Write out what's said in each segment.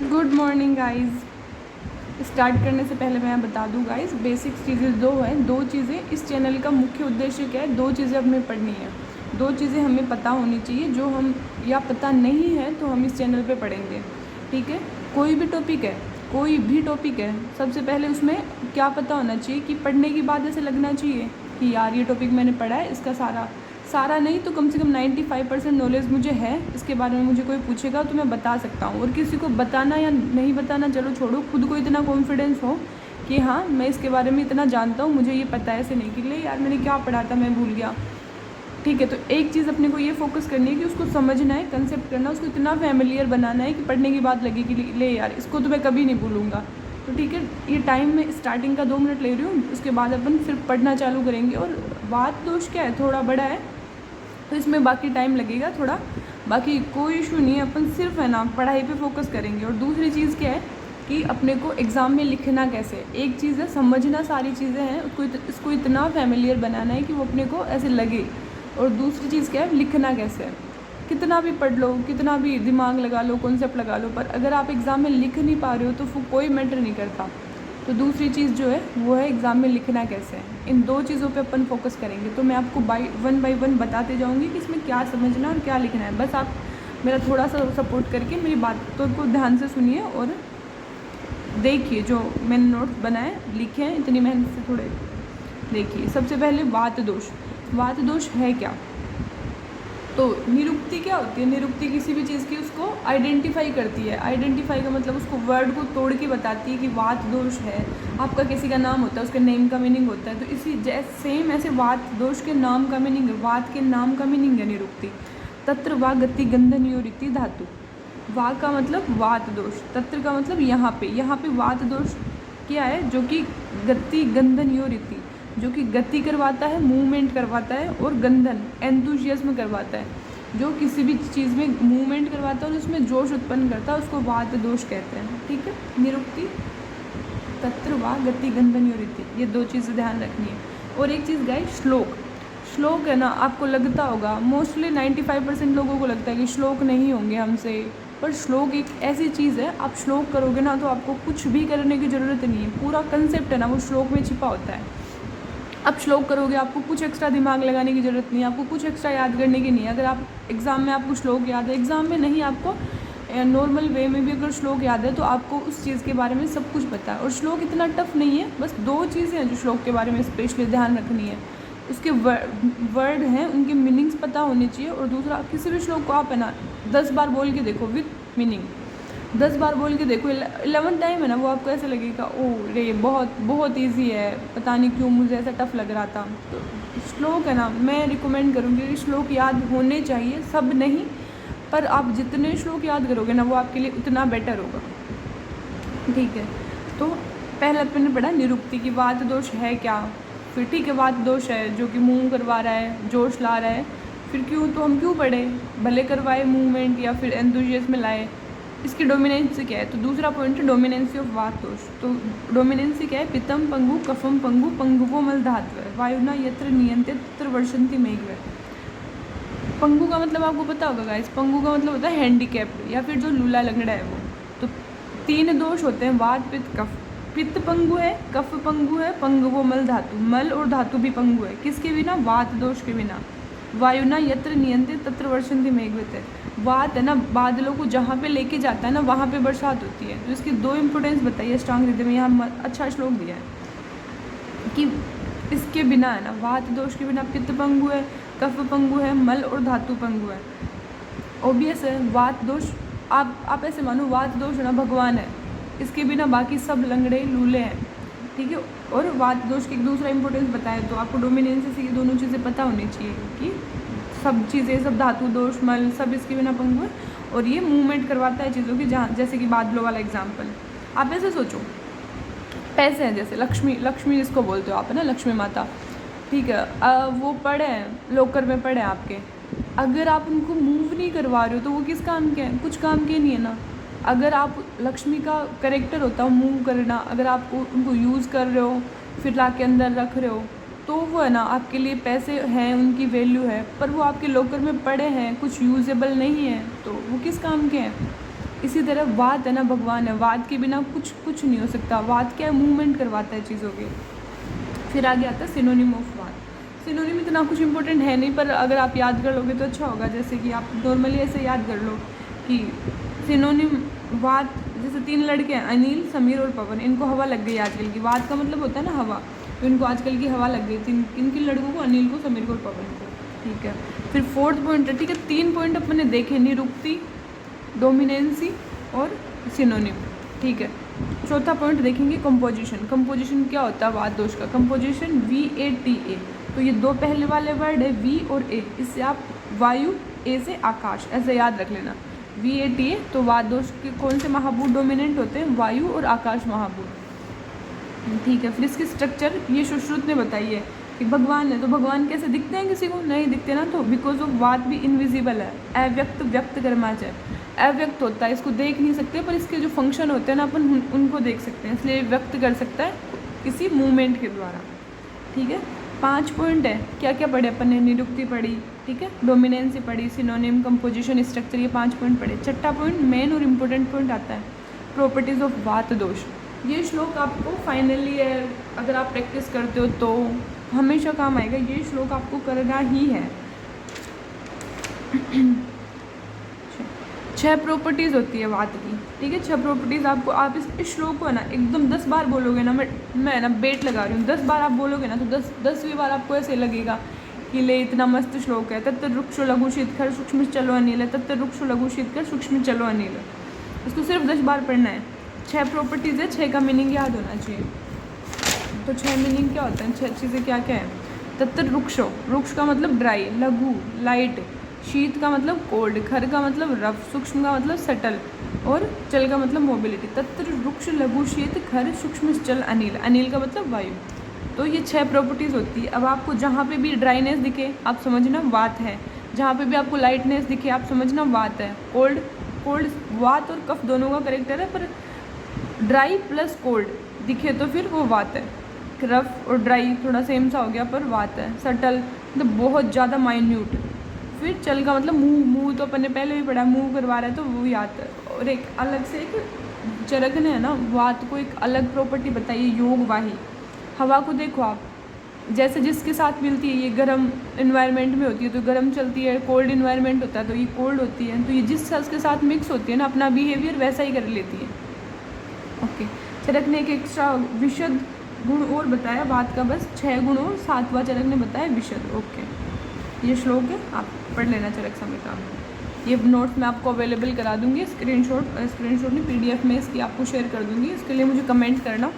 Good morning guys. Start करने से पहले मैं बता दूं गाइस, बेसिक चीज़ें दो हैं। दो चीज़ें इस चैनल का मुख्य उद्देश्य क्या है, दो चीज़ें हमें पढ़नी है। दो चीज़ें हमें पता होनी चाहिए, जो हम या पता नहीं है तो हम इस चैनल पे पढ़ेंगे। ठीक है, कोई भी टॉपिक है, सबसे पहले उसमें क्या पता होना चाहिए कि पढ़ने के बाद ऐसे लगना चाहिए कि यार ये टॉपिक मैंने पढ़ा है, इसका सारा नहीं तो कम से कम 95% नॉलेज मुझे है, इसके बारे में मुझे कोई पूछेगा तो मैं बता सकता हूँ। और किसी को बताना या नहीं बताना चलो छोड़ो, खुद को इतना कॉन्फिडेंस हो कि हाँ मैं इसके बारे में इतना जानता हूँ, मुझे ये पता है। ऐसे नहीं कि ले यार मैंने क्या पढ़ा था मैं भूल गया। ठीक है, तो एक चीज़ अपने को ये फोकस करनी है कि उसको समझना है, कंसेप्ट करना, उसको इतना फैमिलियर बनाना है कि पढ़ने की बात लगे कि ले यार इसको तो मैं कभी नहीं भूलूंगा। तो ठीक है, ये टाइम में स्टार्टिंग का 2 मिनट ले रही हूँ, उसके बाद अपन फिर पढ़ना चालू करेंगे। और बात दोष क्या है, थोड़ा बड़ा है तो इसमें बाकी टाइम लगेगा थोड़ा, बाकी कोई इशू नहीं है। अपन सिर्फ है ना पढ़ाई पे फोकस करेंगे। और दूसरी चीज़ क्या है कि अपने को एग्ज़ाम में लिखना कैसे है। एक चीज़ है समझना, सारी चीज़ें हैं उसको इसको इतना फैमिलियर बनाना है कि वो अपने को ऐसे लगे। और दूसरी चीज़ क्या है, लिखना कैसे है। कितना भी पढ़ लो, कितना भी दिमाग लगा लो, कॉन्सेप्ट लगा लो, पर अगर आप एग्ज़ाम में लिख नहीं पा रहे हो तो वो कोई मैटर नहीं करता। तो दूसरी चीज़ जो है वो है एग्ज़ाम में लिखना कैसे है। इन दो चीज़ों पे अपन फोकस करेंगे। तो मैं आपको बाई वन बताते जाऊँगी कि इसमें क्या समझना और क्या लिखना है। बस आप मेरा थोड़ा सा सपोर्ट करके मेरी बातों को ध्यान से सुनिए और देखिए जो मैंने नोट्स बनाए लिखे हैं इतनी मेहनत से, थोड़े देखिए। सबसे पहले वात दोष है क्या। तो निरुक्ति क्या होती है, निरुक्ति किसी भी चीज़ की उसको आइडेंटिफाई करती है। आइडेंटिफाई का मतलब उसको वर्ड को तोड़ के बताती है कि वात दोष है। आपका किसी का नाम होता है, उसके नेम का मीनिंग होता है, तो इसी सेम ऐसे वात दोष के नाम का मीनिंग है, वात के नाम का मीनिंग है निरुक्ति। तत्र वा गति गंधन योरिति धातु। वा का मतलब वात दोष, तत्र का मतलब यहाँ पे वात दोष क्या है, जो कि गति गंधन योरिति, जो कि गति करवाता है, मूवमेंट करवाता है, और गंधन एंथुजियाज्म करवाता है, जो किसी भी चीज़ में मूवमेंट करवाता है और उसमें जोश उत्पन्न करता है, उसको वात दोष कहते हैं। ठीक है, निरुक्ति तत्र वा गति गंधन योरिति, ये दो चीज़ें ध्यान रखनी है। और एक चीज़ गाइस, श्लोक है ना, आपको लगता होगा मोस्टली 95% लोगों को लगता है कि श्लोक नहीं होंगे हमसे, पर श्लोक एक ऐसी चीज़ है, आप श्लोक करोगे ना तो आपको कुछ भी करने की ज़रूरत नहीं है। पूरा कंसेप्ट है ना वो श्लोक में छिपा होता है। आप श्लोक करोगे, आपको कुछ एक्स्ट्रा दिमाग लगाने की ज़रूरत नहीं है, आपको कुछ एक्स्ट्रा याद करने की नहीं है। अगर आप एग्ज़ाम में आपको श्लोक याद है, एग्ज़ाम में नहीं, आपको नॉर्मल वे में भी अगर श्लोक याद है तो आपको उस चीज़ के बारे में सब कुछ पता है। और श्लोक इतना टफ नहीं है, बस दो चीज़ें हैं जो श्लोक के बारे में स्पेशली ध्यान रखनी है। उसके वर्ड हैं, उनके मीनिंग्स पता होने चाहिए। और दूसरा, किसी भी श्लोक को आप है ना 10 बार बोल के देखो विथ मीनिंग, 10 बार बोल के देखो, 11 टाइम है ना वो आपको ऐसे लगेगा ओ रे बहुत ईजी है, पता नहीं क्यों मुझे ऐसा टफ लग रहा था। तो श्लोक है ना, मैं रिकमेंड करूँगी कि श्लोक याद होने चाहिए, सब नहीं, पर आप जितने श्लोक याद करोगे ना वो आपके लिए उतना बेटर होगा। ठीक है, तो पहले अपन ने पढ़ा निरुक्ति की, वात दोष है क्या। फिर ठीक है, वात दोष है जो कि मूव करवा रहा है, जोश ला रहा है। फिर क्यों, तो हम क्यों पढ़े, भले करवाए मूवमेंट या फिर एंथुजियाज्म में लाए। इसकी डोमिनेंसी क्या है, तो दूसरा पॉइंट है डोमिनेंसी ऑफ वात दोष। तो डोमिनेंसी क्या है, पितम पंगु कफम पंगु पंगुवो मल धात्व वायुना यत्र नियंत्य तत्र वर्षन्ति मेघवे। पंगु का मतलब आपको पता होगा गाइस, पंगु का मतलब होता है हैंडीकैप्ड या फिर जो लूला लंगड़ा है वो। तो 3 दोष होते हैं, वात पित्त कफ। पित्त पंगु है, कफ पंगु है, पंगुवो मल धातु, मल और धातु भी पंगु है। किसके बिना, वात दोष के बिना। वायुना यत्र नियंत्रित तत्र वर्षन्ति मेघवते। वात है ना, बादलों को जहाँ पे लेके जाता है ना वहाँ पे बरसात होती है। तो इसकी 2 इंपोर्टेंस बताइए स्ट्रांग रिदम में, यहाँ अच्छा श्लोक दिया है कि इसके बिना है ना, वात दोष के बिना पित्त पंगु है, कफ पंगु है, मल और धातु पंगु है। ओबियस है, वात दोष आप ऐसे मानो वात दोष है ना भगवान है, इसके बिना बाकी सब लंगड़े लूले हैं। ठीक है, और वात दोष की एक दूसरा इंपॉर्टेंस बताया, तो आपको डोमिनेंसी से ये दोनों चीज़ें पता होनी चाहिए कि सब चीज़ें, सब धातु दोष मल सब इसके बिना पंगु है। और ये मूवमेंट करवाता है चीज़ों की, जहाँ जैसे कि बादलों वाला एग्जाम्पल। आप ऐसे सोचो, पैसे हैं जैसे लक्ष्मी जिसको बोलते हो आप, है ना, लक्ष्मी माता। ठीक है, वो पड़े हैं लॉकर में, पड़े हैं आपके, अगर आप उनको मूव नहीं करवा रहे हो तो वो किस काम के हैं, कुछ काम के नहीं है ना। अगर आप लक्ष्मी का कैरेक्टर होता है मूव करना, अगर आप उनको यूज़ कर रहे हो फिर ला के अंदर रख रहे हो तो वो है ना आपके लिए पैसे हैं, उनकी वैल्यू है, पर वो आपके लॉकर में पड़े हैं, कुछ यूजेबल नहीं है, तो वो किस काम के हैं। इसी तरह वात है ना भगवान है, वात के बिना कुछ नहीं हो सकता। वात क्या है, मूवमेंट करवाता है चीज़ों के। फिर आगे आता है सिनोनिम ऑफ वात। सिनोनिम इतना कुछ इंपॉर्टेंट है नहीं, पर अगर आप याद कर लोगे तो अच्छा होगा। जैसे कि आप नॉर्मली ऐसे याद कर लो कि सिनोनिम वात, जैसे 3 लड़के हैं अनिल, समीर और पवन, इनको हवा लग गई आजकल की। वात का मतलब होता है ना हवा, तो इनको आजकल की हवा लग गई थी। किन लड़कों को, अनिल को, समीर को और पवन को। ठीक है, फिर 4th पॉइंट है, ठीक है, 3 पॉइंट अपन ने देखे, निरुक्ति, डोमिनेंसी और सिनोनिम। ठीक है, चौथा पॉइंट देखेंगे कंपोजिशन। कंपोजिशन क्या होता है वात दोष का? कंपोजिशन VATA, तो ये 2 पहले वाले वर्ड है V और A, इससे आप वायु, A से आकाश, ऐसे याद रख लेना। VATA, तो वात दोष के कौन से महाभूत डोमिनेंट होते हैं? वायु और आकाश महाभूत। ठीक है, फिर इसकी स्ट्रक्चर ये सुश्रुत ने बताई है कि भगवान है, तो भगवान कैसे दिखते हैं? किसी को नहीं दिखते ना, तो बिकॉज ऑफ वात भी इनविजिबल है, अव्यक्त व्यक्त कर्माच है, अव्यक्त होता है, इसको देख नहीं सकते, पर इसके जो फंक्शन होते हैं ना अपन उनको देख सकते हैं, इसलिए व्यक्त कर सकता है किसी मूवमेंट के द्वारा। ठीक है, 5 पॉइंट है, क्या क्या पढ़े अपन ने? निरुक्ति पढ़ी, ठीक है, डोमिनेंसी पढ़ी, सिनोनिम, कंपोजिशन, स्ट्रक्चर, ये 5 पॉइंट पढ़े। छठा पॉइंट मेन और इम्पोर्टेंट पॉइंट आता है प्रॉपर्टीज़ ऑफ वात दोष। ये श्लोक आपको फाइनली है, अगर आप प्रैक्टिस करते हो तो हमेशा काम आएगा, ये श्लोक आपको करना ही है। 6 प्रॉपर्टीज़ होती है वात की। ठीक है, 6 प्रॉपर्टीज़ आपको, आप इस श्लोक को है ना एकदम 10 बार बोलोगे ना, मैं ना बेट लगा रही हूँ, 10 बार आप बोलोगे ना तो 10वीं बार आपको ऐसे लगेगा कि ले इतना मस्त श्लोक है। तत्त रुक्षो लघु शीतकर सूक्ष्म चलो अनिल है, तत्त रुक्षो लघु शीतकर सूक्ष्म चलो अनिल है, इसको सिर्फ 10 बार पढ़ना है। 6 प्रॉपर्टीज़ है, 6 का मीनिंग याद होना चाहिए। तो 6 मीनिंग क्या होता है, 6 चीज़ें क्या क्या है? तत्त रुक्षो, रुक्ष का मतलब ड्राई, लघु लाइट, शीत का मतलब कोल्ड, खर का मतलब रफ, सूक्ष्म का मतलब सटल, और चल का मतलब मोबिलिटी। तत्र रुक्ष लघु शीत खर सूक्ष्म चल अनिल, अनिल का मतलब वायु। तो ये 6 प्रॉपर्टीज़ होती है। अब आपको जहाँ पे भी ड्राइनेस दिखे आप समझना वात है, जहाँ पे भी आपको लाइटनेस दिखे आप समझना वात है। कोल्ड वात और कफ दोनों का करेक्टर है, पर ड्राई प्लस कोल्ड दिखे तो फिर वो वात है। रफ और ड्राई थोड़ा सेम सा हो गया पर वात है। सटल मतलब बहुत ज़्यादा माइन्यूट। फिर चल का मतलब मुँह तो अपन ने पहले भी पढ़ा, मुँह करवा रहा है तो वो भी आता है। और एक अलग से एक चरक ने है ना वात को एक अलग प्रॉपर्टी बताई है, योग वाही। हवा को देखो आप, जैसे जिसके साथ मिलती है, ये गर्म इन्वायरमेंट में होती है तो गर्म चलती है, कोल्ड इन्वायरमेंट होता है तो ये कोल्ड होती है। तो ये जिस के साथ मिक्स होती है ना अपना बिहेवियर वैसा ही कर लेती है। ओके, चरक ने एक एक्स्ट्रा विशद गुण और बताया वात का, बस 6 गुण और 7वां चरक ने बताया विशद। ओके, ये श्लोक है, आप पढ़ लेना चरक संहिता। ये नोट्स मैं आपको अवेलेबल करा दूंगी, स्क्रीनशॉट नहीं PDF में इसकी आपको शेयर कर दूंगी। इसके लिए मुझे कमेंट करना,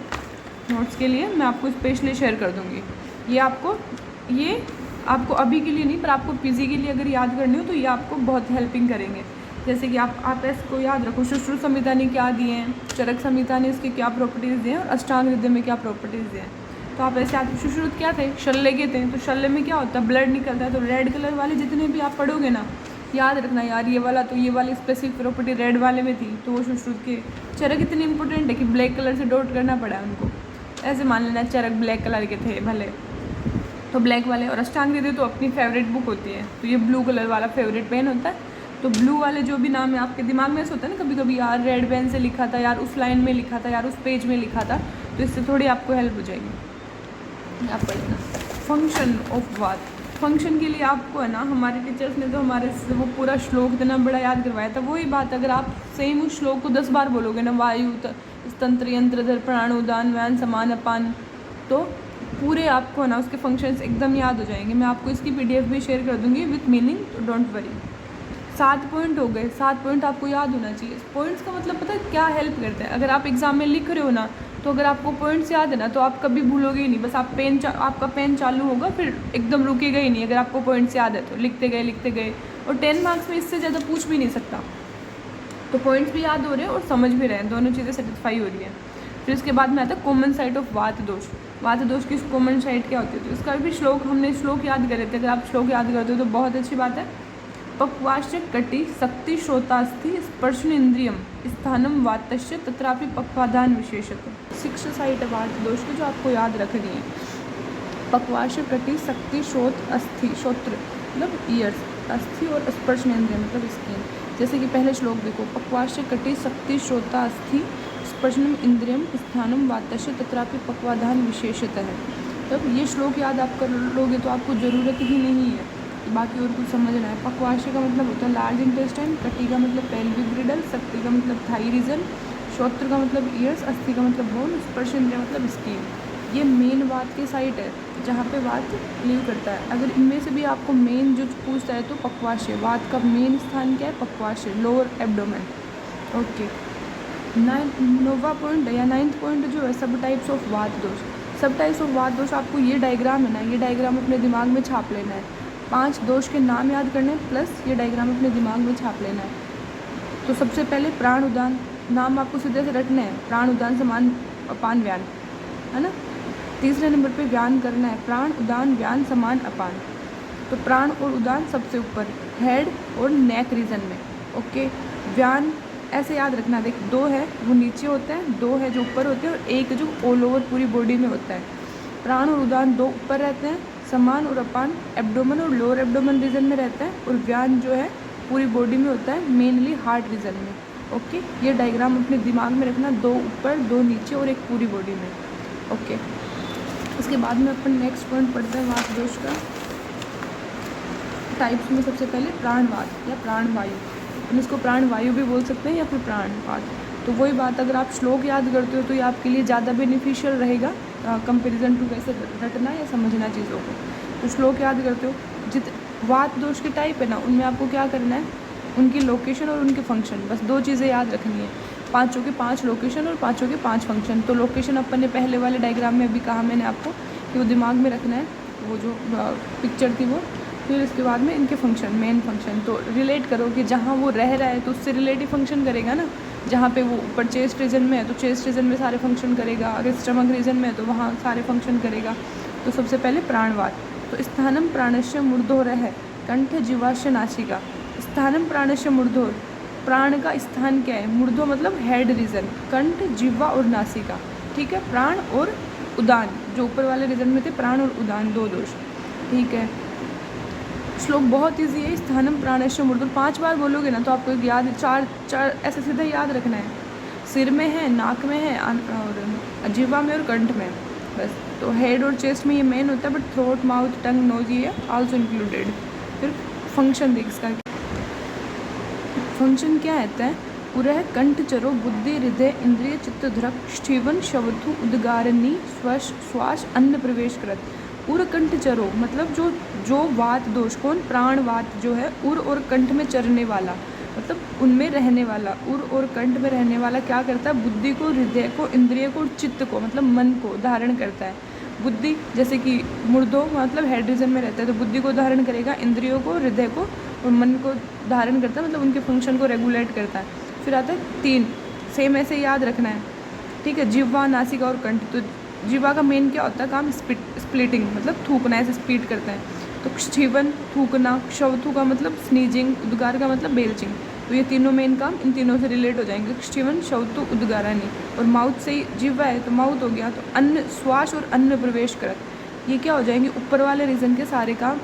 नोट्स के लिए मैं आपको स्पेशली शेयर कर दूंगी। ये आपको अभी के लिए नहीं, पर आपको PG के लिए अगर याद करनी हो तो ये आपको बहुत हेल्पिंग करेंगे। जैसे कि आप इसको याद रखो, सुश्रुत संहिता ने क्या दिए हैं, चरक संहिता ने इसके क्या प्रॉपर्टीज़ दिए हैं, और अष्टांग हृदय में क्या प्रॉपर्टीज़ दिए हैं। तो आप ऐसे आप सुश्रुत क्या थे, शल्य के थे, तो शल्य में क्या होता है, ब्लड निकलता है। तो रेड कलर वाले जितने भी आप पढ़ोगे ना, याद रखना यार, ये वाली स्पेसिफिक प्रॉपर्टी रेड वाले में थी, तो वो सुश्रुत के। चरक इतने इंपॉर्टेंट है कि ब्लैक कलर से डॉट करना पड़ा उनको, ऐसे मान लेना चरक ब्लैक कलर के थे भले, तो ब्लैक वाले। और अष्टांग हृदय तो अपनी फेवरेट बुक होती है, तो ये ब्लू कलर वाला फेवरेट पेन होता है। तो ब्लू वाले जो भी नाम है आपके दिमाग में ऐसा होता है ना, कभी कभी यार रेड पेन से लिखा था, यार उस लाइन में लिखा था, यार उस पेज में लिखा था, तो इससे थोड़ी आपको हेल्प हो जाएगी। आप पढ़ना फंक्शन ऑफ वात। फंक्शन के लिए आपको है ना, हमारे टीचर्स ने तो हमारे से वो पूरा श्लोक इतना बड़ा याद करवाया था। वही बात अगर आप सेम उस श्लोक को 10 बार बोलोगे ना, वायु तंत्र यंत्र धर प्राण उदान व्यान समान अपान, तो पूरे आपको है ना उसके फंक्शंस एकदम याद हो जाएंगे। मैं आपको इसकी PDF भी शेयर कर दूँगी विथ मीनिंग, तो डोंट वरी। 7 पॉइंट हो गए, 7 पॉइंट आपको याद होना चाहिए। पॉइंट्स का मतलब पता है क्या हेल्प करता है, अगर आप एग्जाम में लिख रहे हो ना, तो अगर आपको पॉइंट्स याद है ना तो आप कभी भूलोगे ही नहीं। बस आपका पेन चालू होगा, फिर एकदम रुकेगा ही नहीं अगर आपको पॉइंट्स याद है तो। लिखते गए और 10 मार्क्स में इससे ज़्यादा पूछ भी नहीं सकता। तो पॉइंट्स भी याद हो रहे हैं और समझ भी रहे हैं, दोनों चीज़ें सेटिस्फाई हो रही हैं। फिर इसके बाद में आता है कॉमन साइट ऑफ वात दोष। वात दोष की कॉमन साइट क्या होती है, तो इसका भी हमने श्लोक याद करे थे। अगर आप श्लोक याद करते हो तो बहुत अच्छी बात है। पक्वाश्च कटि शक्ति श्रोतास्थि स्पर्शन इंद्रियम स्थानम वातस्य तत्रापि पक्वाधान विशेषतः। 6 साइट है वात दोष की जो आपको याद रखनी है। पक्वाश्च कटि शक्ति श्रोत अस्थि, श्रोत्र मतलब ईयर्स, अस्थि और स्पर्शन इंद्रिय मतलब स्किन। जैसे कि पहले श्लोक देखो, पक्वाश्य कटि शक्ति श्रोता अस्थि स्पर्शनम इंद्रियम स्थानम वातस्य तत्रापि पक्वाधान विशेषतः है। तब ये श्लोक याद आप कर लोगे तो आपको ज़रूरत ही नहीं है कि बाकी और कुछ समझना है। पक्वाश्य का मतलब होता है लार्ज इंटेस्टाइन, कटी का मतलब पेल्विक ग्रिडल, शक्ति का मतलब थाई रीजन, श्रोत्र का मतलब ईयर्स, अस्थि का मतलब बोन, स्पर्श इंद्रिय मतलब स्किन। ये मेन वात के साइट है जहाँ पे वात लीव करता है। अगर इनमें से भी आपको मेन जो पूछता है तो पक्वाशय, वात का मेन स्थान क्या है, पक्वाशय, लोअर एब्डोमेन। ओके, नौवा पॉइंट या 9th पॉइंट जो है सब टाइप्स ऑफ वात दोष। सब टाइप्स ऑफ वात दोष, आपको ये डायग्राम है ना, ये डायग्राम अपने दिमाग में छाप लेना है। 5 दोष के नाम याद करने प्लस ये डायग्राम अपने दिमाग में छाप लेना है। तो सबसे पहले प्राण उदान, नाम आपको सीधे से रटने हैं, प्राण उदान समान अपान व्यान, है ना। तीसरे नंबर पे व्यान करना है, प्राण उदान व्यान समान अपान। तो प्राण और उदान सबसे ऊपर, हेड और नेक रीजन में। ओके, व्यान ऐसे याद रखना, देख 2 है वो नीचे होता है, 2 है जो ऊपर होते हैं और 1 जो ऑल ओवर पूरी बॉडी में होता है। प्राण और उदान 2 ऊपर रहते हैं, समान और अपान एब्डोमेन और लोअर एब्डोमेन रीजन में रहता है, और व्यान जो है पूरी बॉडी में होता है, मेनली हार्ट रीजन में। ओके, ये डायग्राम अपने दिमाग में रखना, 2 ऊपर 2 नीचे और 1 पूरी बॉडी में। ओके, इसके बाद में अपन नेक्स्ट पॉइंट पढ़ते हैं वात दोष का। टाइप्स में सबसे पहले प्राणवात या प्राणवायु, हम इसको प्राणवायु भी बोल सकते हैं या फिर प्राणवात। तो वही बात, अगर आप श्लोक याद करते हो तो ये आपके लिए ज़्यादा बेनिफिशियल रहेगा कंपैरिजन टू वैसे रटना या समझना चीज़ों को। तो श्लोक याद करते हो, वात दोष के टाइप है ना, उनमें आपको क्या करना है, उनकी लोकेशन और उनके फंक्शन, बस 2 चीज़ें याद रखनी है। 5 के 5 लोकेशन और 5 के 5 फंक्शन। तो लोकेशन अपन ने पहले वाले डायग्राम में अभी कहा मैंने आपको कि वो दिमाग में रखना है, वो जो पिक्चर थी वो। फिर इसके बाद में इनके फंक्शन, मेन फंक्शन, तो रिलेट करो कि जहाँ वो रह रहा है तो उससे रिलेटिव फंक्शन करेगा ना। जहाँ पे वो ऊपर चेस्ट रीजन में है तो चेस्ट रीजन में सारे फंक्शन करेगा, अगर स्टमक रीजन में है तो वहाँ सारे फंक्शन करेगा। तो सबसे पहले प्राणवात, तो स्थानम प्राणस्य मूर्धोरः कंठ जीवाश्य नासिका। स्थानम प्राणस्य मूर्धोर, प्राण का स्थान क्या है, मूर्धो मतलब हेड रीजन, कंठ जिह्वा और नासिका। ठीक है, प्राण और उदान जो ऊपर वाले रीजन में थे, प्राण और उदान 2 दोष। ठीक है, श्लोक बहुत ईजी है, स्थानम प्राणस्य मूर्धोर 5 बार बोलोगे ना तो आपको याद, 4 ऐसे सीधा याद रखना है। सिर में है, नाक में है और जिह्वा में और कंठ में, बस। तो हेड और चेस्ट में ये मेन होता है, but throat, mouth, tongue, nose ये आल्सो इंक्लूडेड। फिर फंक्शन देख इसका, फंक्शन क्या रहता है, पुरः कंठ चरो बुद्धि हृदय इंद्रिय चित्त धृक स्टीवन शवथु उद्गारणी श्वास अन्न प्रवेश करत। उर कंठ चरो मतलब जो वात दोष, कौन, प्राण वात जो है, उर और कंठ में चरने वाला, मतलब उनमें रहने वाला, उर और कंठ में रहने वाला क्या करता है, बुद्धि को, हृदय को, इंद्रिय को और चित्त को मतलब मन को धारण करता है। बुद्धि जैसे कि मूर्धो मतलब हेड रीजन में रहता है तो बुद्धि को धारण करेगा, इंद्रियों को, हृदय को और मन को धारण करता है, मतलब उनके फंक्शन को रेगुलेट करता है। फिर आता है 3, सेम ऐसे याद रखना है। ठीक है, जिह्वा, नासिका और कंठ। तो जिह्वा का मेन क्या होता है काम, स्प्लिटिंग मतलब थूकना, ऐसे स्पीड करते हैं। तो क्षीवन थूकना, क्षवथु का मतलब स्नीजिंग, उद्गार का मतलब बेल्चिंग। तो ये तीनों मेन काम इन तीनों से रिलेट हो जाएंगे, क्षीवन, क्षवथु, उद्गारानी। और माउथ से ही जिह्वा है तो माउथ हो गया, तो अन्न, श्वास और अन्न प्रवेश करत, ये क्या हो जाएंगे, ऊपर वाले रीजन के सारे काम।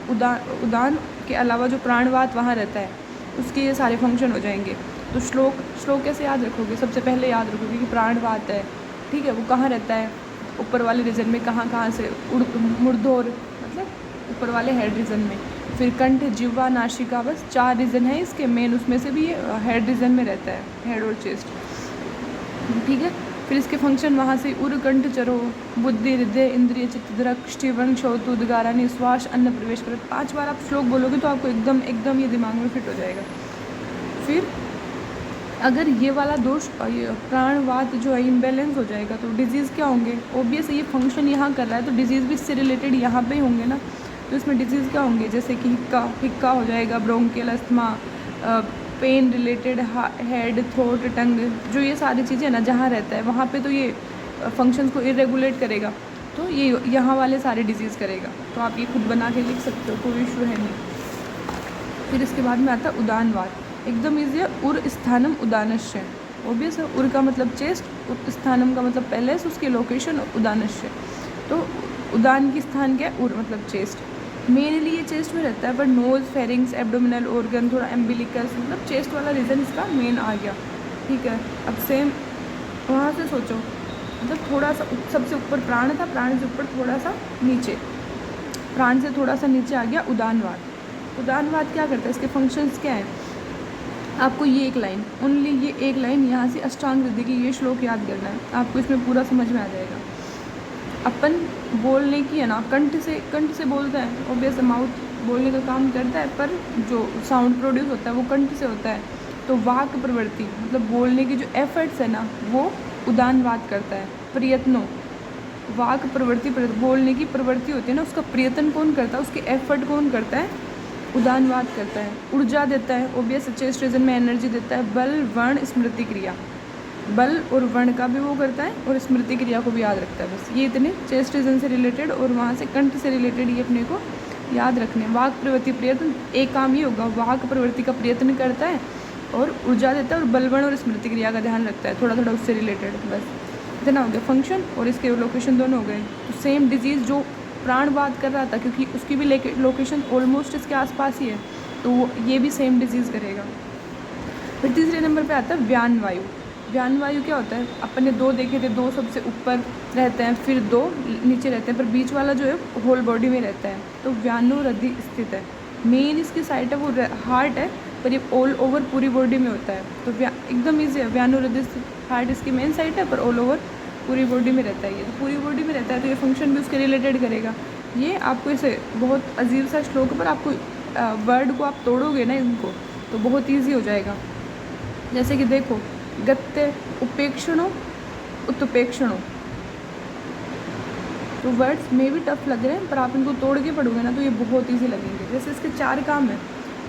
उदान के अलावा जो प्राणवात वहाँ रहता है उसके ये सारे फंक्शन हो जाएंगे। तो श्लोक कैसे याद रखोगे, सबसे पहले याद रखोगे कि प्राणवात है, ठीक है, वो कहाँ रहता है, ऊपर वाले रीजन में, कहाँ से, मूर्धोर मतलब ऊपर वाले हेड रीजन में। फिर कंठ, जिह्वा, नासिका, बस 4 रीजन है इसके मेन, उसमें से भी ये हेड रीजन में रहता है, हेड और चेस्ट। ठीक है, फिर इसके फंक्शन वहाँ से उर कंठ चरो बुद्धि हृदय इंद्रिय चित्त धृक स्टीवन क्षवथु उद्गारानी श्वास अन्न प्रवेश कर। 5 बार आप श्लोक बोलोगे तो आपको एकदम ये दिमाग में फिट हो जाएगा। फिर अगर ये वाला दोष, ये प्राणवात जो है इम्बैलेंस हो जाएगा तो डिजीज़ क्या होंगे, ओबियस ये फंक्शन यहाँ कर रहा है तो डिजीज़ भी इससे रिलेटेड यहाँ पे ही होंगे ना। तो इसमें डिजीज़ क्या होंगे, जैसे कि हिक्का हो जाएगा, bronchial asthma, pain related, head, throat, tongue, जो ये सारी चीज़ें ना जहाँ रहता है वहाँ पे तो ये फंक्शंस को इरेगुलेट करेगा, तो ये यहाँ वाले सारे डिजीज़ करेगा। तो आप ये खुद बना के लिख सकते हो, कोई इशू है नहीं। फिर इसके बाद में आता है उदानवात, एकदम ईजी है, उर स्थानम उदानस्य, ओबियस है, उर का मतलब चेस्ट, स्थानम का मतलब पैलेस, उसकी लोकेशन, उदानस्य। तो उदान की स्थान क्या है, उर मतलब चेस्ट। मेनली ये चेस्ट में रहता है, पर नोज़, फेरिंग्स, एब्डोमिनल ऑर्गन, थोड़ा एम्बिलिकस, मतलब चेस्ट वाला रीज़न इसका मेन आ गया। ठीक है, अब सेम वहाँ से सोचो, मतलब थोड़ा सा सबसे ऊपर प्राण था, प्राण से ऊपर थोड़ा सा नीचे, प्राण से थोड़ा सा नीचे आ गया उदानवाद। उदानवाद क्या करता है, इसके फंक्शंस क्या हैं? आपको ये एक लाइन, ओनली ये एक लाइन यहाँ से अष्टांग हृदय की ये श्लोक याद करना है, आपको इसमें पूरा समझ में आ जाएगा। अपन बोलने की है ना, कंठ से बोलते हैं, ऑब्वियस माउथ बोलने का काम करता है, पर जो साउंड प्रोड्यूस होता है वो कंठ से होता है। तो वाक प्रवृत्ति मतलब बोलने की जो एफर्ट्स है ना, वो उदानवाद करता है। प्रयत्नों, वाक प्रवृत्ति, बोलने की प्रवृत्ति होती है ना, उसका प्रयत्न कौन करता है, उसके एफर्ट कौन करता है? उदानवाद करता है। ऊर्जा देता है, ओबियस चेस्ट रीजन में एनर्जी देता है। बल, वर्ण, स्मृति, क्रिया, बल और वर्ण का भी वो करता है और स्मृति क्रिया को भी याद रखता है। बस ये इतने चेस्ट रीजन से रिलेटेड और वहाँ से कंठ से रिलेटेड ये अपने को याद रखने। वाक प्रवृत्ति प्रयत्न, एक काम ये होगा, वाक प्रवृत्ति का प्रयत्न करता है और ऊर्जा देता है और बल, वर्ण और स्मृति क्रिया का ध्यान रखता है, थोड़ा थोड़ा उससे रिलेटेड। बस इतना हो गया फंक्शन और इसके लोकेशन दोनों हो गए। तो सेम डिजीज़ जो प्राण बात कर रहा था, क्योंकि उसकी भी लोकेशन ऑलमोस्ट इसके आसपास ही है, तो वो ये भी सेम डिजीज़ करेगा। फिर तीसरे नंबर पे आता है व्यान वायु। व्यान वायु क्या होता है? अपन ने दो देखे थे, दो सबसे ऊपर रहते हैं, फिर दो नीचे रहते हैं, पर बीच वाला जो है होल बॉडी में रहता है। तो व्यानोरधि स्थित है, मेन इसकी साइट है वो हार्ट है, पर ये ऑल ओवर पूरी बॉडी में होता है। तो एकदम ईजी है, व्यानोरधि स्थित हार्ट इसकी मेन साइट है, पर ऑल ओवर पूरी बॉडी में रहता है। ये तो पूरी बॉडी में रहता है, तो ये फंक्शन भी उसके रिलेटेड करेगा। ये आपको इसे बहुत अजीब सा श्लोक है, पर आपको वर्ड को आप तोड़ोगे ना इनको, तो बहुत ईजी हो जाएगा। जैसे कि देखो, गत्य, उपेक्षणों, उत्पेक्षणों, तो वर्ड्स में भी टफ लग रहे हैं, पर आप इनको तोड़ के पढ़ोगे ना तो ये बहुत ईजी लगेंगे। जैसे इसके 4 काम है,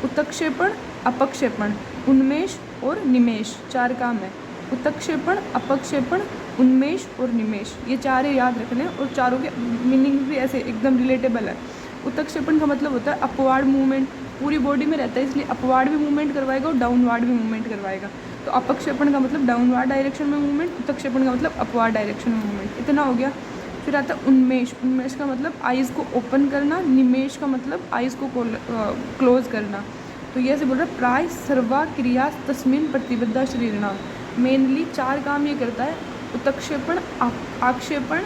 उत्क्षेपण, अपक्षेपण, उन्मेष और निमेष, 4 काम है। उत्क्षेपण, अपक्षेपण, उन्मेष और निमेष, ये 4 याद रखने, और चारों के मीनिंग भी ऐसे एकदम रिलेटेबल है। उत्क्षेपण का मतलब होता है अपवार्ड मूवमेंट, पूरी बॉडी में रहता है, इसलिए अपवार्ड भी मूवमेंट करवाएगा और डाउनवार्ड भी मूवमेंट करवाएगा। तो अपक्षेपण का मतलब डाउनवार्ड डायरेक्शन में मूवमेंट, उत्क्षेपण का मतलब अपवार्ड डायरेक्शन में मूवमेंट। इतना हो गया। फिर आता है उन्मेष। उन्मेष का मतलब आइज़ को ओपन करना, निमेष का मतलब आइज़ को क्लोज करना। तो ये ऐसे बोल रहा है, प्राय सर्वा क्रिया तस्मिन प्रतिबद्धा शरीरणाम। मेनली 4 काम ये करता है, उत्क्षेपण, आक्षेपण,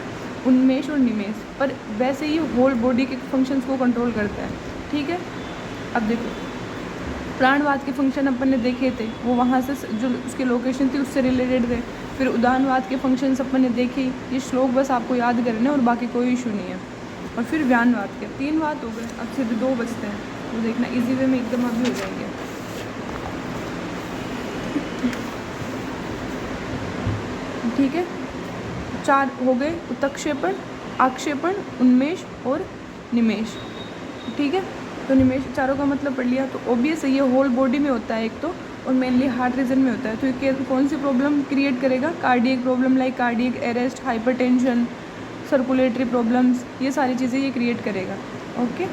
उन्मेष और निमेष, पर वैसे ही होल बॉडी के फंक्शंस को कंट्रोल करता है। ठीक है, अब देखो प्राणवाद के फंक्शन अपन ने देखे थे, वो वहाँ से जो उसकी लोकेशन थी उससे रिलेटेड थे। फिर उदानवाद के फंक्शंस अपन ने देखे, ये श्लोक बस आपको याद करने और बाकी कोई इशू नहीं है। और फिर व्यानवाद के 3 वाद हो गए, अब सिर्फ 2 बचते हैं, वो देखना इजी वे में एकदम अभी हो जाएंगे। ठीक है, 4 हो गए, उत्क्षेपण, आक्षेपण, उन्मेष और निमेष। ठीक है, तो निमेष चारों का मतलब पढ़ लिया। तो ऑब्वियस है ये होल बॉडी में होता है एक तो, और मेनली हार्ट रीजन में होता है। तो ये कौन सी प्रॉब्लम क्रिएट करेगा? Cardiac problem, like cardiac arrest, hypertension, circulatory problems, ये सारी चीज़ें ये क्रिएट करेगा। ओके,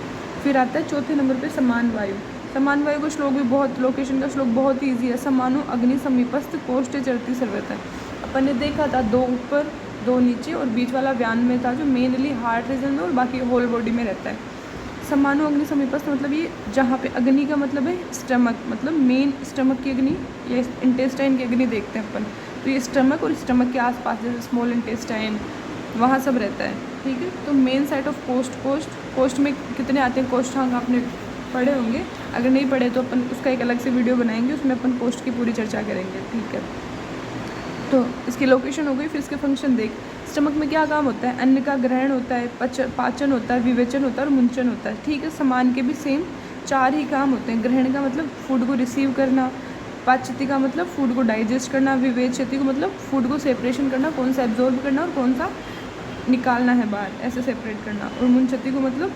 फिर आता है चौथे नंबर पे समान वायु। समान वायु का श्लोक भी बहुत, लोकेशन का श्लोक बहुत ही ईजी है। समानो अग्नि समीपस्थ कोष्ठे चरती सर्वत है। अपन ने देखा था 2 ऊपर 2 नीचे और बीच वाला व्यान में था, जो मेनली हार्ट रीजन में और बाकी होल बॉडी में रहता है। समानो अग्नि समीपस्थ मतलब ये जहाँ पे अग्नि का मतलब है स्टमक, मतलब मेन स्टमक की अग्नि या इंटेस्टाइन की अग्नि देखते हैं अपन, तो ये स्टमक और स्टमक के आसपास जैसे स्मॉल इंटेस्टाइन वहाँ सब रहता है। ठीक है, तो मेन साइट ऑफ कोस्ट में कितने आते हैं कोष्ठांग आपने पढ़े होंगे, अगर नहीं पढ़े तो अपन उसका एक अलग से वीडियो बनाएंगे, उसमें अपन कोष्ठ की पूरी चर्चा करेंगे। ठीक है, तो इसकी लोकेशन हो गई। फिर इसके फंक्शन देख, स्टमक में क्या काम होता है? अन्न का ग्रहण होता है, पाचन होता है, विवेचन होता है और मुंचन होता है। ठीक है, समान के भी सेम 4 ही काम होते हैं। ग्रहण का मतलब फूड को रिसीव करना, पाच्यति का मतलब फूड को डाइजेस्ट करना, विवेचति को मतलब फूड को सेपरेशन करना, कौन सा एब्जॉर्ब करना और कौन सा निकालना है बाहर, ऐसे सेपरेट करना। और मुंचति को मतलब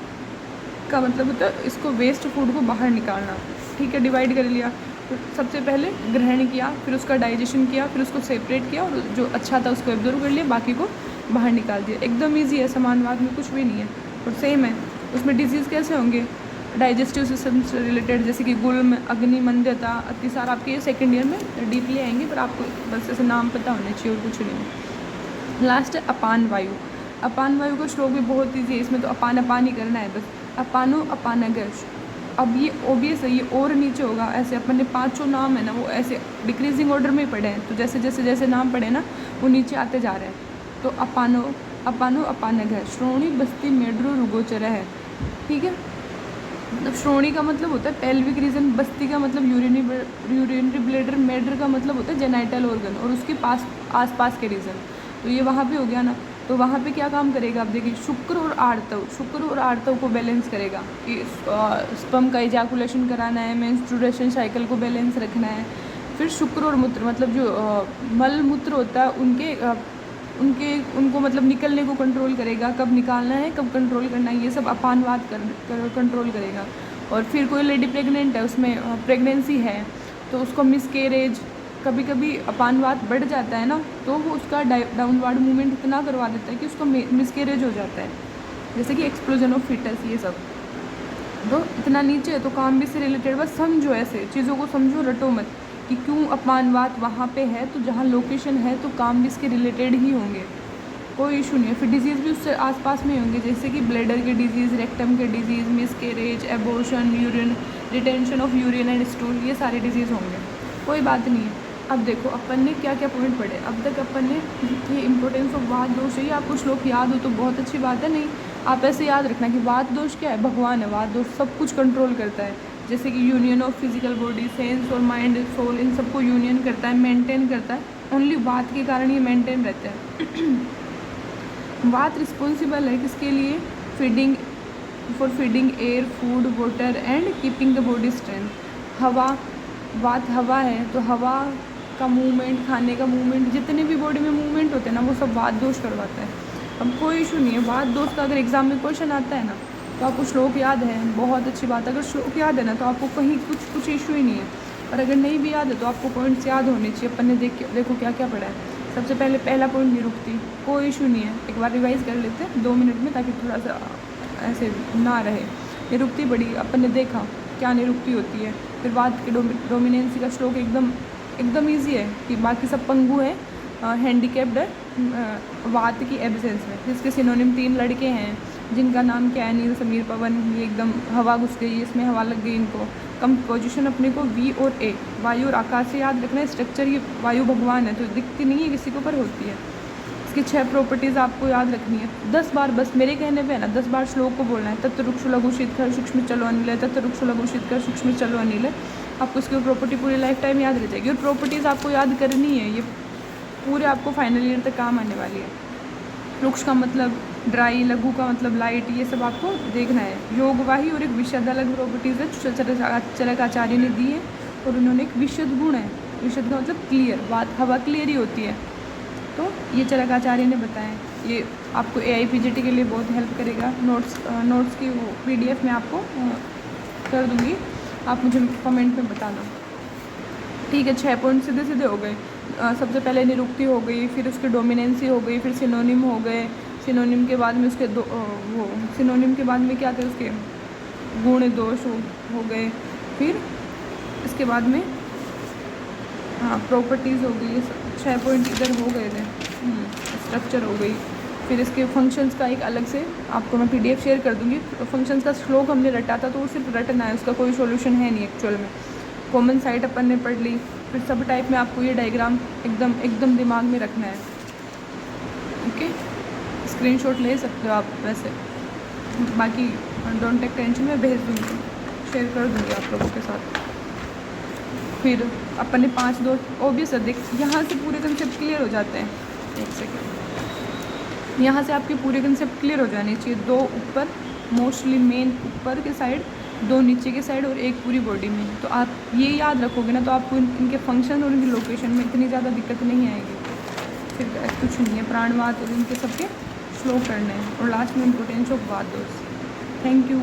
का मतलब होता है इसको वेस्ट फूड को बाहर निकालना। ठीक है, डिवाइड कर लिया। तो सबसे पहले ग्रहण किया, फिर उसका डाइजेशन किया, फिर उसको सेपरेट किया और जो अच्छा था उसको एब्जॉर्ब कर लिया, बाकी को बाहर निकाल दिया। एकदम ईजी है, समानवाद में कुछ भी नहीं है और सेम है। उसमें डिजीज़ कैसे होंगे? डाइजेस्टिव सिस्टम से रिलेटेड, जैसे कि गुल्म, अग्नि, मंद्यता, अतिसार, आपके सेकेंड ईयर में डीपली आएंगे, पर आपको बस ऐसे नाम पता होने चाहिए और कुछ नहीं। लास्ट है अपान वायु। अपान वायु का श्लोक भी बहुत ईजी है, इसमें तो अपान अपान ही करना है बस। अपानो अपानगश। अब ये ओबियस है, ये और नीचे होगा, ऐसे अपन ने पांचों नाम है ना वो ऐसे डिक्रीजिंग ऑर्डर में ही पढ़े हैं, तो जैसे जैसे जैसे नाम पढ़े ना वो नीचे आते जा रहे हैं। तो अपानो अपानो अपानगश, श्रोणी बस्ती मेड्रो रुगोचर है, ठीक है। मतलब श्रोणी का मतलब होता है पेल्विक रीजन, बस्ती का मतलब यूरिनरी ब्लैडर, मेड्र का मतलब होता है जेनाइटल ऑर्गन और उसके पास आसपास के रीजन। तो ये वहाँ पे हो गया ना, तो वहाँ पे क्या काम करेगा, आप देखिए शुक्र और आर्तव, शुक्र और आर्तव को बैलेंस करेगा कि स्पर्म का इजैकुलेशन कराना है, मेंस्ट्रुएशन साइकिल को बैलेंस रखना है। फिर शुक्र और मूत्र मतलब जो मल मूत्र होता है उनको मतलब निकलने को कंट्रोल करेगा, कब निकालना है कब कंट्रोल करना है, ये सब अपानवात कंट्रोल करेगा। और फिर कोई लेडी प्रेग्नेंट है, उसमें प्रेगनेंसी है तो उसको मिसकैरेज, कभी कभी अपानवात बढ़ जाता है ना तो वो उसका डाउनवर्ड मूवमेंट इतना करवा देता है कि उसको मिसकैरेज हो जाता है, जैसे कि एक्सप्लोजन ऑफ फीटस, ये सब। तो इतना नीचे है तो काम भी से रिलेटेड, बस समझो, ऐसे चीज़ों को समझो, रटो मत कि क्यों अपानवात वहाँ पे है, तो जहाँ लोकेशन है तो काम भी इसके रिलेटेड ही होंगे, कोई इशू नहीं है। फिर डिजीज़ भी उससे आसपास में ही होंगे, जैसे कि ब्लैडर के डिजीज़, रेक्टम के disease, miscarriage, abortion, urine retention of urine and stool, ये सारे डिजीज़ होंगे, कोई बात नहीं है। अब देखो अपन ने क्या क्या पॉइंट पढ़े अब तक। अपन ने ये इंपॉर्टेंस ऑफ वात दोष है, आपको श्लोक याद हो तो बहुत अच्छी बात है, नहीं आप ऐसे याद रखना कि वात दोष क्या है, भगवान है, वात दोष सब कुछ कंट्रोल करता है, जैसे कि union of physical body, sense और माइंड, सोल, इन सबको यूनियन करता है, मेंटेन करता है, ओनली वात के कारण ये मेंटेन रहता है। वात रिस्पॉन्सिबल है किसके लिए, feeding, for feeding air, food, water and keeping the body strength. हवा, वात हवा है तो हवा का मूवमेंट, खाने का मूवमेंट, जितने भी बॉडी में मूवमेंट होते हैं ना वो सब वात दोष करवाता है। अब कोई इशू नहीं है, वात दोष का अगर एग्जाम में क्वेश्चन आता है ना तो आपको श्लोक याद है, बहुत अच्छी बात है, अगर श्लोक याद है ना तो आपको कहीं कुछ इशू ही नहीं है। और अगर नहीं भी याद है तो आपको पॉइंट्स याद होने चाहिए। अपन ने देखो क्या क्या पढ़ा है। सबसे पहले पहला पॉइंट निरुक्ति, कोई इशू नहीं है, एक बार रिवाइज कर लेते हैं 2 मिनट में ताकि थोड़ा सा ऐसे ना रहे। निरुक्ति पढ़ी, अपन ने देखा क्या निरुक्ति होती है। फिर वात के डोमिनेंसी का श्लोक एकदम ईजी है कि बाकी सब पंगु है, हैंडीकेप्ड है वात की एब्सेंस में। जिसके सिनोनिम 3 लड़के हैं जिनका नाम क्या है, नील, समीर, पवन, ये एकदम हवा घुस गई, इसमें हवा लग गई इनको। कंपोजिशन अपने को वी और ए, वायु और आकाश से याद रखना है। स्ट्रक्चर ये वायु भगवान है तो दिखती नहीं है किसी को पर होती है। इसकी 6 प्रॉपर्टीज़ आपको याद रखनी है। 10 बार बस मेरे कहने पे है ना 10 बार श्लोक को बोलना है। तत्व रुक्ष लघु शीतकर सूक्ष्म चलो अनिल, तत्व रुक्ष लघु शीतकर सूक्ष्म चलो अनिल। आपको इसकी प्रॉपर्टी पूरी लाइफ टाइम याद रह जाएगी और प्रॉपर्टीज़ आपको याद करनी है, ये पूरे आपको फाइनल ईयर तक काम आने वाली है। रुक्ष का मतलब ड्राई, लघु का मतलब लाइट, ये सब आपको देखना है। योगवाही और एक विशद अलग प्रॉपर्टीज़ है चरकाचार्य ने दी है और उन्होंने एक विशद गुण है, विशद का मतलब क्लियर, बात हवा क्लियर ही होती है, तो ये चरकाचार्य ने बताया। ये आपको AIPGT के लिए बहुत हेल्प करेगा। नोट्स की वो PDF में आपको कर दूँगी, आप मुझे कमेंट में बताना, ठीक है। 6 पॉइंट सीधे सीधे हो गए। सबसे पहले निरुक्ति हो गई, फिर उसकी डोमिनेंसी हो गई, फिर सिनोनिम हो गए। सिनोनिम के बाद में उसके सिनोनिम के बाद में क्या थे उसके गुण दोष हो गए। फिर इसके बाद में प्रॉपर्टीज़ हो गई, 6 पॉइंट इधर हो गए थे। स्ट्रक्चर हो गई। फिर इसके फंक्शंस का एक अलग से आपको मैं PDF शेयर कर दूँगी। फंक्शंस का श्लोक हमने रटा था तो वो सिर्फ रटना है, उसका कोई सॉल्यूशन है नहीं एक्चुअल में। कॉमन साइट अपन ने पढ़ ली। फिर सब टाइप में आपको ये डायग्राम एकदम दिमाग में रखना है, ओके। स्क्रीनशॉट ले सकते हो आप वैसे, बाकी डोंट टेक टेंशन, मैं भेज दूँगी, शेयर कर दूँगी आप लोगों के साथ। फिर अपन ने 5 दोस्त ऑब्वियस है, देख यहाँ से पूरे कंसेप्ट क्लियर हो जाते हैं। एक सेकेंड, यहाँ से आपके पूरे कंसेप्ट क्लियर हो जाने चाहिए। 2 ऊपर, मोस्टली मेन ऊपर के साइड, 2 नीचे के साइड और 1 पूरी बॉडी में। तो आप ये याद रखोगे ना तो आपको इनके फंक्शन और इनकी लोकेशन में इतनी ज़्यादा दिक्कत नहीं आएगी। फिर कुछ नहीं है, प्राणवात और इनके सबके श्लोक करने हैं और लास्ट में इम्पोर्टेंस ऑफ वात दोष। Thank you.